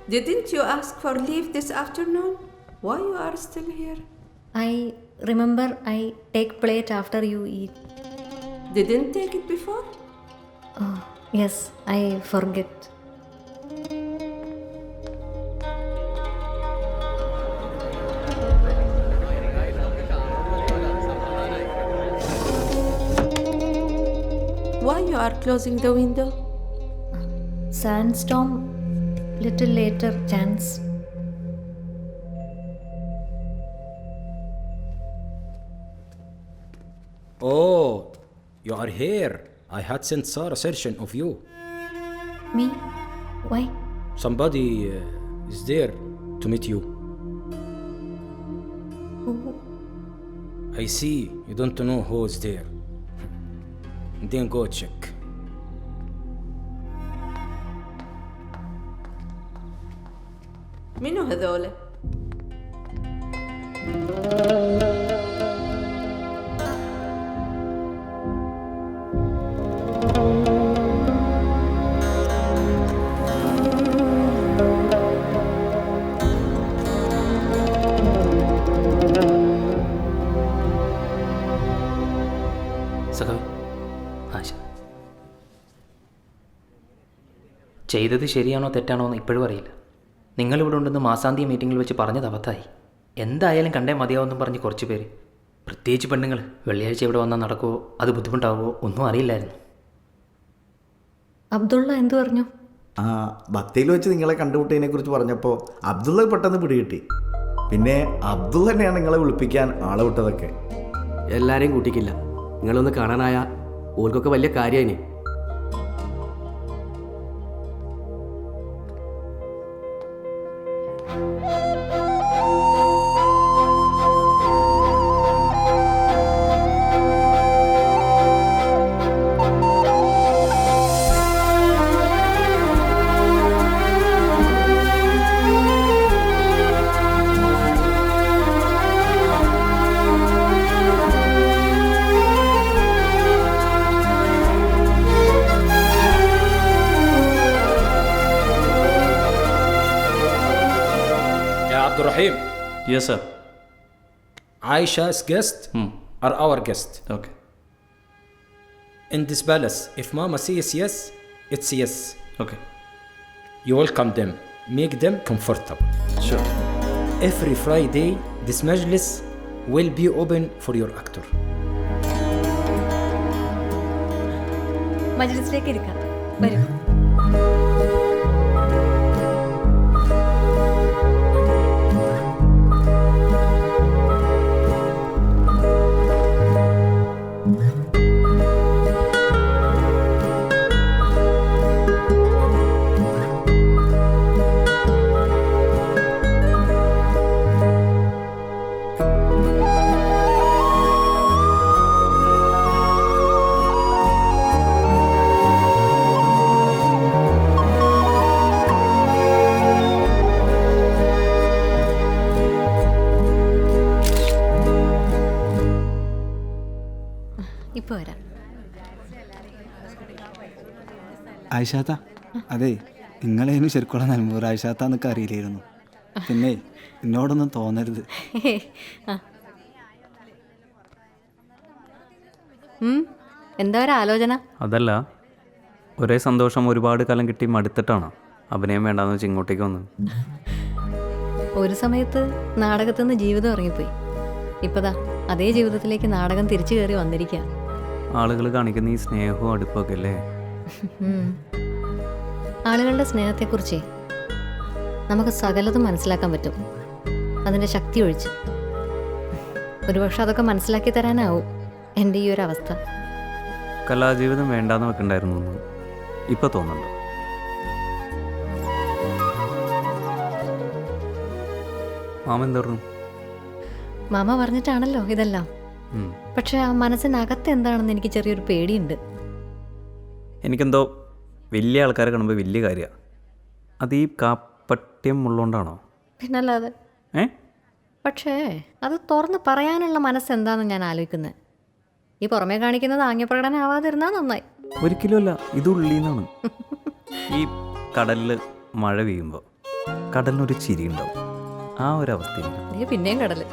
Didn't you ask for leave this afternoon? Why you are still here? I remember I take plate after you eat. Didn't take it before? Oh, yes, I forget. Why you are closing the window? Sandstorm, little later chance. Oh, you are here. I had sent Sarah searching of you. Me? Why? Somebody is there to meet you. Who? I see you don't know who is there. Then go check. منو هذول؟ സഖാവ് ആശ ചെയ്തത് ശരിയാണോ തെറ്റാണോ എന്ന് ഇപ്പോഴും അറിയില്ല. നിങ്ങളിവിടെ ഉണ്ടെന്ന് മാസാന്തിയ മീറ്റിങ്ങിൽ വെച്ച് പറഞ്ഞത് അബദ്ധമായി. എന്തായാലും കണ്ടേ മതിയാവുമെന്നും പറഞ്ഞ് കുറച്ച് പേര്, പ്രത്യേകിച്ച് പെണ്ണുങ്ങൾ, വെള്ളിയാഴ്ച ഇവിടെ വന്നാൽ നടക്കുമോ അത് ബുദ്ധിമുട്ടാവുമോ ഒന്നും അറിയില്ലായിരുന്നു. അബ്ദുള്ള എന്തു പറഞ്ഞു? ആ ഭക്തിയിൽ വെച്ച് നിങ്ങളെ കണ്ടുമുട്ടിയതിനെ കുറിച്ച് പറഞ്ഞപ്പോൾ അബ്ദുള്ള പെട്ടെന്ന് പിടികിട്ടി. പിന്നെ അബ്ദുള്ള തന്നെയാണ് നിങ്ങളെ വിളിപ്പിക്കാൻ ആളെ വിട്ടതൊക്കെ. എല്ലാവരെയും കൂട്ടിക്കില്ല. നിങ്ങളൊന്ന് കാണാനായ ഓർക്കൊക്കെ വലിയ കാര്യമായി. Abdurrahim, yes sir. Aisha's guests are our guests. Okay. In this palace, if Mama says yes, it's yes. Okay. You welcome them, make them comfortable. Sure. Every Friday, this majlis will be open for your actor. മജ്ലിസിലേക്ക് ഇരിക്കാം. വരൂ. ഇപ്പോൾ വരാം. ആയിഷാത്ത, അതെ നിങ്ങളേനു ശരിക്കുള്ള നൽമൂർ ആയിഷാത്ത എന്നൊക്കെ അറിയില്ലായിരുന്നു. പിന്നെ എന്നോടൊന്നും തോന്നരുത്. ആ. എന്താ ഒരു ആലോചന? അതല്ല, ഒരേ സന്തോഷം ഒരുപാട് കാലം കിട്ടി മടുത്തിട്ടാണ് അഭിനയം വേണ്ടാന്ന് വെച്ച് ഇങ്ങോട്ടേക്ക് വന്നത്. ഒരു സമയത്ത് നാടകത്തിൽ ജീവിതം ഇറങ്ങിപ്പോയി. ഇപ്പതാ അതേ ജീവിതത്തിലേക്ക് നാടകം തിരിച്ചു കയറി വന്നിരിക്കുക. ആളുകൾ കാണിക്കുന്ന ഈ സ്നേഹവും അടുപ്പൊക്കെ അല്ലേ? ആളുകളുടെ സ്നേഹത്തെക്കുറിച്ച് നമുക്ക് സകലതും മനസ്സിലാക്കാൻ പറ്റും, അതിൻ്റെ ശക്തി ഒഴിച്ച്. ഒരുപക്ഷെ അതൊക്കെ മനസ്സിലാക്കി തരാനാവും എൻ്റെ ഈ ഒരു അവസ്ഥ. കലാജീവിതം വേണ്ടാന്ന് വെക്കണ്ടായിരുന്നു എന്ന് ഇപ്പം തോന്നുന്നുണ്ട്. മാമ എന്താ പറഞ്ഞു? മാമ പറഞ്ഞിട്ടാണല്ലോ ഇതെല്ലാം. പക്ഷെ ആ മനസ്സിനകത്ത് എന്താണെന്ന് എനിക്ക് ചെറിയൊരു പേടിയുണ്ട്. എനിക്കെന്തോ വലിയ ആൾക്കാരെ കാണുമ്പോൾ വലിയ കാര്യമാണ്. അത് ഈ കാപ്പട്യം ഉള്ളതുകൊണ്ടാണോ? പിന്നല്ലാതെ. പക്ഷേ അത് തുറന്ന് പറയാനുള്ള മനസ്സെന്താണെന്ന് ഞാൻ ആലോചിക്കുന്നത്. ഈ പുറമേ കാണിക്കുന്നത് ആംഗ്യപ്രകടനം ആവാതിരുന്നാൽ നന്നായി. ഒരിക്കലും അല്ല, ഇത് ഉള്ളിൽ നിന്നാണ്. ഈ കടലിൽ മഴ പെയ്യുമ്പോൾ കടലിനൊരു ചിരി ഉണ്ടാവും. ആ ഒരു അവസ്ഥയിൽ നീ പിന്നെയും കടല്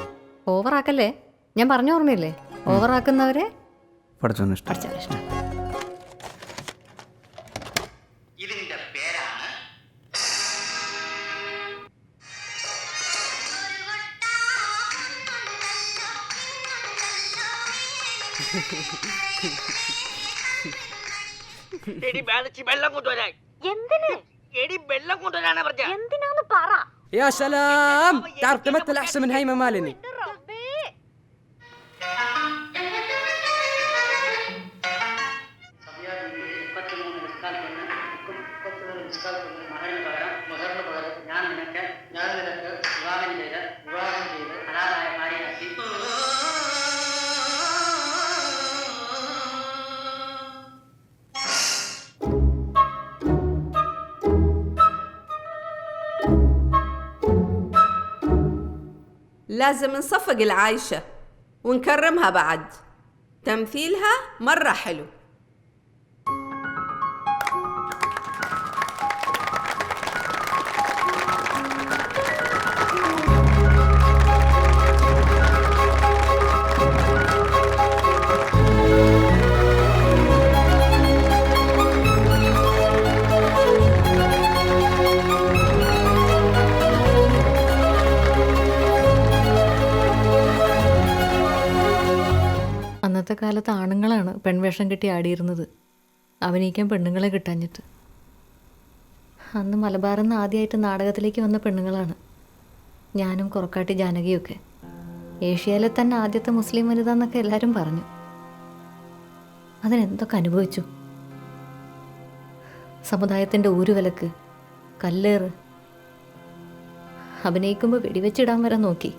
ഓവറാക്കല്ലേ. ഞാൻ പറഞ്ഞു ഓർമ്മയില്ലേ, ഓവറാക്കുന്നവരെ പഠിച്ചോന്ന് ഇഷ്ടം. പഠിച്ചാൽ ഇഷ്ടം. ഇതിന്റെ പേരാണ് എടി ബാലച്ചി വെള്ളം കൊണ്ടുവരാൻ. എന്തിന്? എടി വെള്ളം കൊണ്ടുവരാനാ പറഞ്ഞ. എന്തിനാന്ന് പറ. يا سلام تعرف تمثل احسن من هيما مالني. لازم نصفق العايشة ونكرمها بعد. تمثيلها مرة حلو. അന്നത്തെ കാലത്ത് ആണുങ്ങളാണ് പെൺവേഷം കെട്ടി ആടിയിരുന്നത്, അഭിനയിക്കാൻ പെണ്ണുങ്ങളെ കിട്ടാഞ്ഞിട്ട്. അന്ന് മലബാറിൽ നിന്ന് ആദ്യമായിട്ട് നാടകത്തിലേക്ക് വന്ന പെണ്ണുങ്ങളാണ് ഞാനും കൊറക്കാട്ടി ജാനകിയൊക്കെ. ഏഷ്യയിലെ തന്നെ ആദ്യത്തെ മുസ്ലിം വനിത എന്നൊക്കെ എല്ലാവരും പറഞ്ഞു. അതിനെന്തൊക്കെ അനുഭവിച്ചു. സമുദായത്തിൻ്റെ ഊരുവിലക്ക്, കല്ലേറ്, അഭിനയിക്കുമ്പോൾ വെടിവെച്ചിടാൻ വരെ നോക്കി.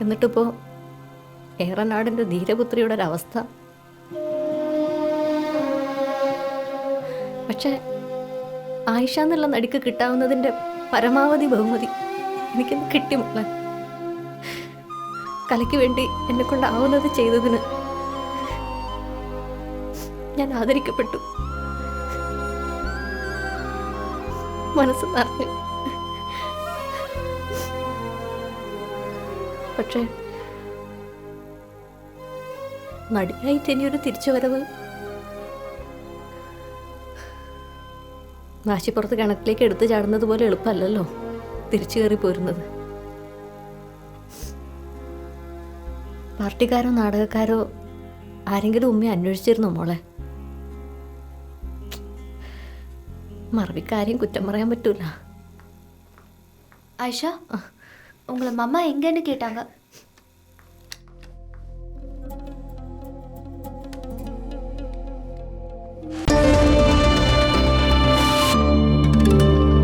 എന്നിട്ടിപ്പോൾ ഏറനാടിൻ്റെ ധീരപുത്രിയുടെ ഒരവസ്ഥ. പക്ഷെ ആയിഷ എന്നുള്ള നടിക്ക് കിട്ടാവുന്നതിൻ്റെ പരമാവധി ബഹുമതി എനിക്കിന്ന് കിട്ടിമുള്ള. കലയ്ക്ക് വേണ്ടി എന്നെ കൊണ്ടാവുന്നത് ചെയ്തതിന് ഞാൻ ആദരിക്കപ്പെട്ടു. മനസ്സ് നിറഞ്ഞു. പക്ഷേ നടിയായിട്ട് ഇനിയൊരു തിരിച്ചുവരവ് വാശിപ്പുറത്ത് കിണറ്റിലേക്ക് എടുത്തു ചാടുന്നത് പോലെ എളുപ്പമല്ലല്ലോ തിരിച്ചു കയറി പോരുന്നത്. പാർട്ടിക്കാരോ നാടകക്കാരോ ആരെങ്കിലും ഉമ്മയെ അന്വേഷിച്ചിരുന്നോ മോളെ? മറവിക്കാരെയും കുറ്റം പറയാൻ പറ്റൂല. ஆயிஷா உங்களை மம்மா எங்கன்னு கேட்டாங்க.